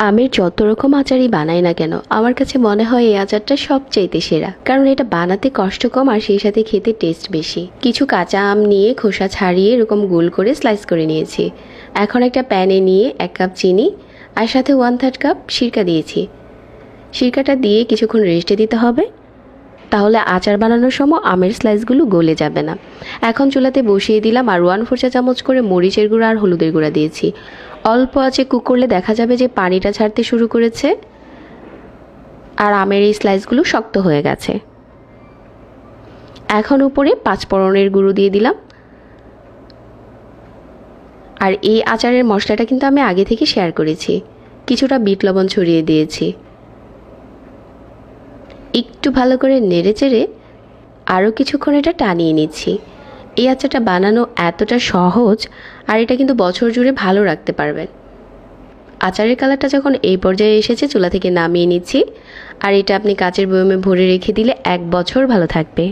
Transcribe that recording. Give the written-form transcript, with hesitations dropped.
আমের যত রকম আচারই বানাই না কেন, আমার কাছে মনে হয় এই আচারটা সবচাইতে সেরা, কারণ এটা বানাতে কষ্ট কম আর সেই সাথে খেতে টেস্ট বেশি। কিছু কাঁচা আম নিয়ে খোসা ছাড়িয়ে এরকম গোল করে স্লাইস করে নিয়েছি। এখন একটা প্যানে নিয়ে 1 কাপ চিনি আর সাথে 1/3 কাপ সিরকা দিয়েছি। সিরকাটা দিয়ে কিছুক্ষণ রেস্টে দিতে হবে, তাহলে আচার বানানোর সময় আমের স্লাইসগুলো গলে যাবে না। এখন চুলাতে বসিয়ে দিলাম আর 1/4 চা চামচ করে মরিচের গুঁড়া আর হলুদের গুঁড়া দিয়েছি। অল্প আঁচে কুক করলে দেখা যাবে যে পানিটা ছাড়তে শুরু করেছে আর আমের এই স্লাইসগুলো শক্ত হয়ে গেছে। এখন উপরে 5 ফোড়নের গুঁড়ো দিয়ে দিলাম। আর এই আচারের মশলাটা কিন্তু আমি আগে থেকে শেয়ার করেছি। কিছুটা বিট লবণ ছড়িয়ে দিয়েছি। একটু ভালো করে নেড়েচেড়ে আরও কিছুক্ষণ এটা টানিয়ে নিচ্ছি। এই আচারটা বানানো এতটা সহজ আর এটা কিন্তু বছর জুড়ে ভালো রাখতে পারবেন। আচারের কালারটা যখন এই পর্যায়ে এসেছে চুলা থেকে নামিয়ে নিচ্ছি। আর এটা আপনি কাচের বয়মে ভরে রেখে দিলে 1 বছর ভালো থাকবে।